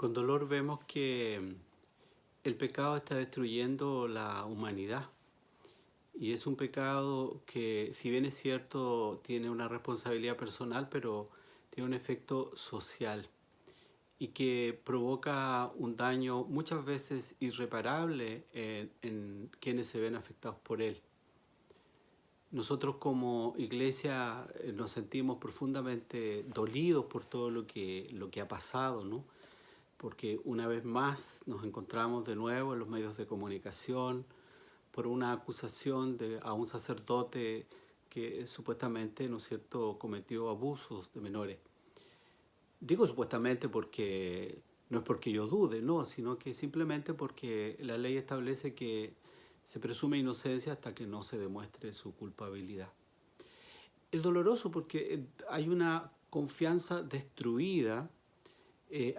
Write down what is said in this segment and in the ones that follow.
Con dolor vemos que el pecado está destruyendo la humanidad y es un pecado que, si bien es cierto, tiene una responsabilidad personal, pero tiene un efecto social y que provoca un daño muchas veces irreparable en quienes se ven afectados por él. Nosotros como iglesia nos sentimos profundamente dolidos por todo lo que ha pasado, ¿no? Porque una vez más nos encontramos de nuevo en los medios de comunicación por una acusación a un sacerdote que supuestamente, ¿no es cierto?, cometió abusos de menores. Digo supuestamente porque no es porque yo dude, no, sino que simplemente porque la ley establece que se presume inocencia hasta que no se demuestre su culpabilidad. Es doloroso porque hay una confianza destruida,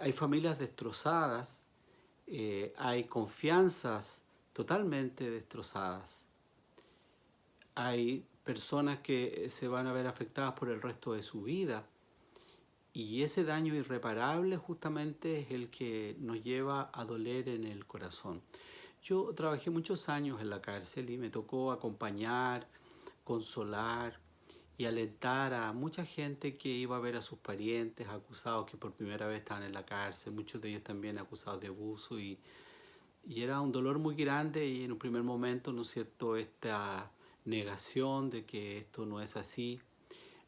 hay familias destrozadas, hay confianzas totalmente destrozadas, hay personas que se van a ver afectadas por el resto de su vida y ese daño irreparable justamente es el que nos lleva a doler en el corazón. Yo trabajé muchos años en la cárcel y me tocó acompañar, consolar y alentar a mucha gente que iba a ver a sus parientes acusados que por primera vez estaban en la cárcel, muchos de ellos también acusados de abuso y era un dolor muy grande y en un primer momento, ¿no es cierto?, esta negación de que esto no es así,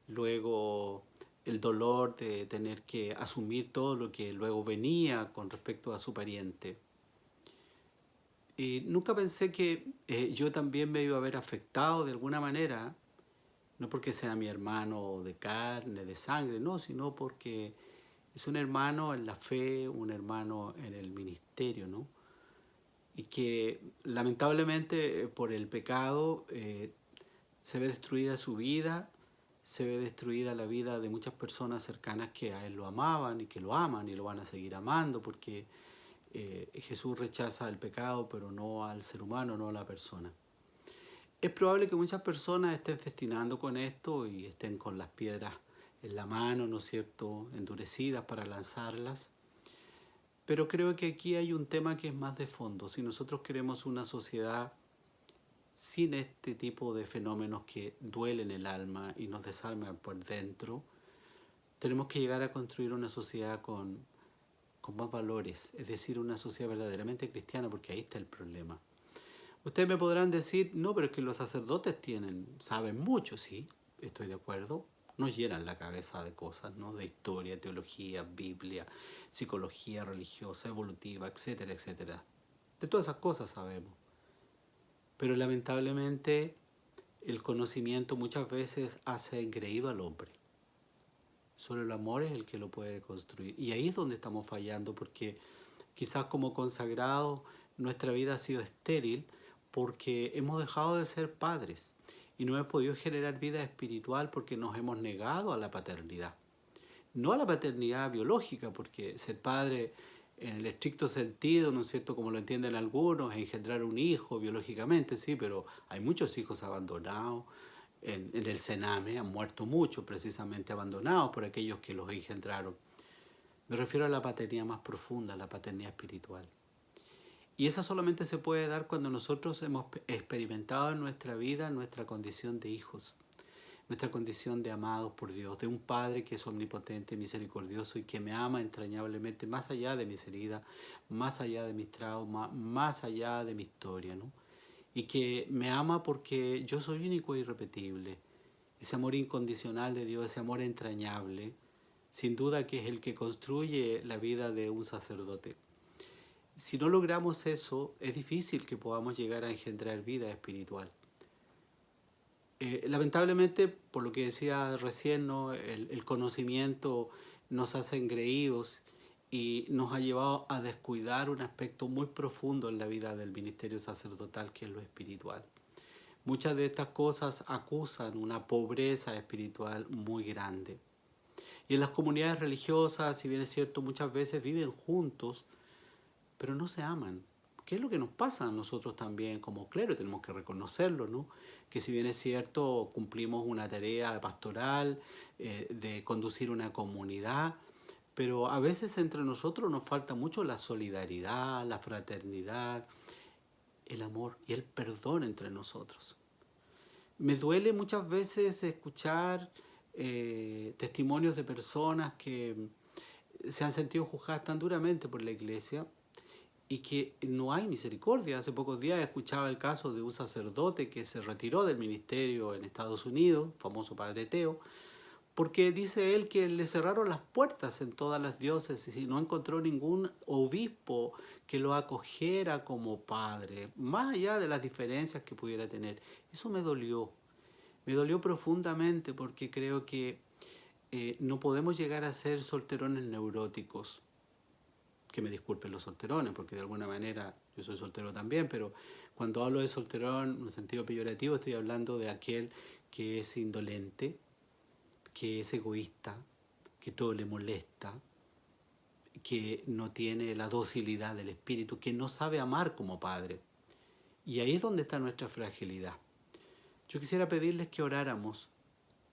luego el dolor de tener que asumir todo lo que luego venía con respecto a su pariente. Y nunca pensé que yo también me iba a ver afectado de alguna manera, no porque sea mi hermano de carne, de sangre, no, sino porque es un hermano en la fe, un hermano en el ministerio, ¿no? Y que lamentablemente por el pecado se ve destruida su vida, se ve destruida la vida de muchas personas cercanas que a él lo amaban y que lo aman y lo van a seguir amando porque Jesús rechaza el pecado pero no al ser humano, no a la persona. Es probable que muchas personas estén festinando con esto y estén con las piedras en la mano, ¿no es cierto?, endurecidas para lanzarlas. Pero creo que aquí hay un tema que es más de fondo. Si nosotros queremos una sociedad sin este tipo de fenómenos que duelen el alma y nos desarman por dentro, tenemos que llegar a construir una sociedad con más valores, es decir, una sociedad verdaderamente cristiana, porque ahí está el problema. Ustedes me podrán decir, no, pero es que los sacerdotes saben mucho, sí, estoy de acuerdo, nos llenan la cabeza de cosas, ¿no?, de historia, teología, Biblia, psicología religiosa, evolutiva, etcétera, etcétera. De todas esas cosas sabemos. Pero lamentablemente el conocimiento muchas veces hace engreído al hombre. Solo el amor es el que lo puede construir. Y ahí es donde estamos fallando, porque quizás como consagrados nuestra vida ha sido estéril porque hemos dejado de ser padres y no hemos podido generar vida espiritual porque nos hemos negado a la paternidad. No a la paternidad biológica, porque ser padre en el estricto sentido, ¿no es cierto?, como lo entienden algunos, es engendrar un hijo biológicamente, sí, pero hay muchos hijos abandonados. En el Sename han muerto muchos precisamente abandonados por aquellos que los engendraron. Me refiero a la paternidad más profunda, la paternidad espiritual. Y esa solamente se puede dar cuando nosotros hemos experimentado en nuestra vida nuestra condición de hijos, nuestra condición de amados por Dios, de un Padre que es omnipotente, misericordioso y que me ama entrañablemente más allá de mis heridas, más allá de mis traumas, más allá de mi historia, ¿no? Y que me ama porque yo soy único e irrepetible. Ese amor incondicional de Dios, ese amor entrañable, sin duda que es el que construye la vida de un sacerdote. Si no logramos eso, es difícil que podamos llegar a engendrar vida espiritual. Lamentablemente, por lo que decía recién, ¿no?, el conocimiento nos hace engreídos y nos ha llevado a descuidar un aspecto muy profundo en la vida del ministerio sacerdotal, que es lo espiritual. Muchas de estas cosas acusan una pobreza espiritual muy grande. Y en las comunidades religiosas, si bien es cierto, muchas veces viven juntos, pero no se aman. ¿Qué es lo que nos pasa a nosotros también como clero? Tenemos que reconocerlo, ¿no? Que si bien es cierto, cumplimos una tarea pastoral, de conducir una comunidad, pero a veces entre nosotros nos falta mucho la solidaridad, la fraternidad, el amor y el perdón entre nosotros. Me duele muchas veces escuchar testimonios de personas que se han sentido juzgadas tan duramente por la iglesia y que no hay misericordia. Hace pocos días escuchaba el caso de un sacerdote que se retiró del ministerio en Estados Unidos, famoso Padre Teo, porque dice él que le cerraron las puertas en todas las diócesis y no encontró ningún obispo que lo acogiera como padre, más allá de las diferencias que pudiera tener. Eso me dolió profundamente porque creo que no podemos llegar a ser solterones neuróticos. Que me disculpen los solterones, porque de alguna manera yo soy soltero también, pero cuando hablo de solterón en un sentido peyorativo estoy hablando de aquel que es indolente, que es egoísta, que todo le molesta, que no tiene la docilidad del espíritu, que no sabe amar como padre. Y ahí es donde está nuestra fragilidad. Yo quisiera pedirles que oráramos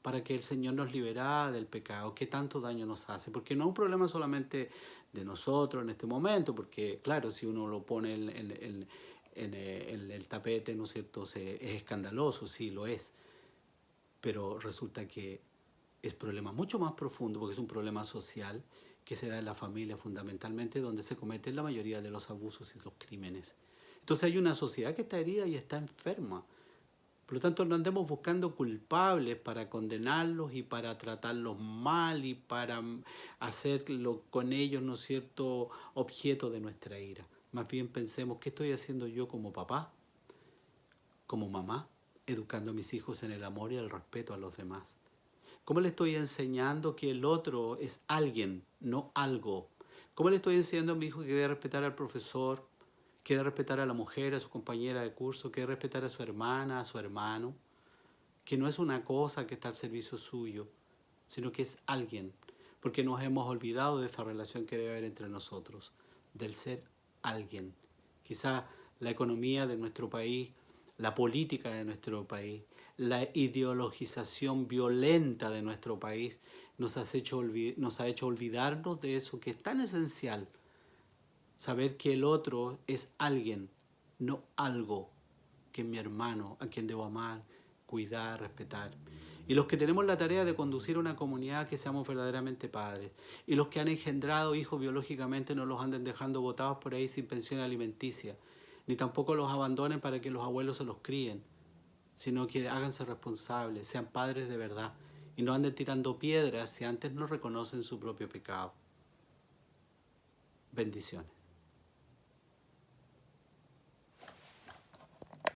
para que el Señor nos liberara del pecado que tanto daño nos hace, porque no es un problema solamente de nosotros en este momento, porque claro, si uno lo pone en el tapete, ¿no es cierto?, es escandaloso, sí lo es, pero resulta que es problema mucho más profundo porque es un problema social que se da en la familia fundamentalmente, donde se cometen la mayoría de los abusos y los crímenes. Entonces hay una sociedad que está herida y está enferma. Por lo tanto, no andemos buscando culpables para condenarlos y para tratarlos mal y para hacerlo con ellos, ¿no es cierto?, objeto de nuestra ira. Más bien pensemos, ¿qué estoy haciendo yo como papá, como mamá, educando a mis hijos en el amor y el respeto a los demás? ¿Cómo le estoy enseñando que el otro es alguien, no algo? ¿Cómo le estoy enseñando a mi hijo que debe respetar al profesor, que debe respetar a la mujer, a su compañera de curso, que debe respetar a su hermana, a su hermano? Que no es una cosa que está al servicio suyo, sino que es alguien, porque nos hemos olvidado de esa relación que debe haber entre nosotros, del ser alguien. Quizá la economía de nuestro país, la política de nuestro país, la ideologización violenta de nuestro país nos ha hecho olvidarnos de eso que es tan esencial, saber que el otro es alguien, no algo, que es mi hermano, a quien debo amar, cuidar, respetar. Y los que tenemos la tarea de conducir una comunidad, que seamos verdaderamente padres. Y los que han engendrado hijos biológicamente no los anden dejando botados por ahí sin pensión alimenticia, ni tampoco los abandonen para que los abuelos se los críen, sino que háganse responsables, sean padres de verdad y no anden tirando piedras si antes no reconocen su propio pecado. Bendiciones.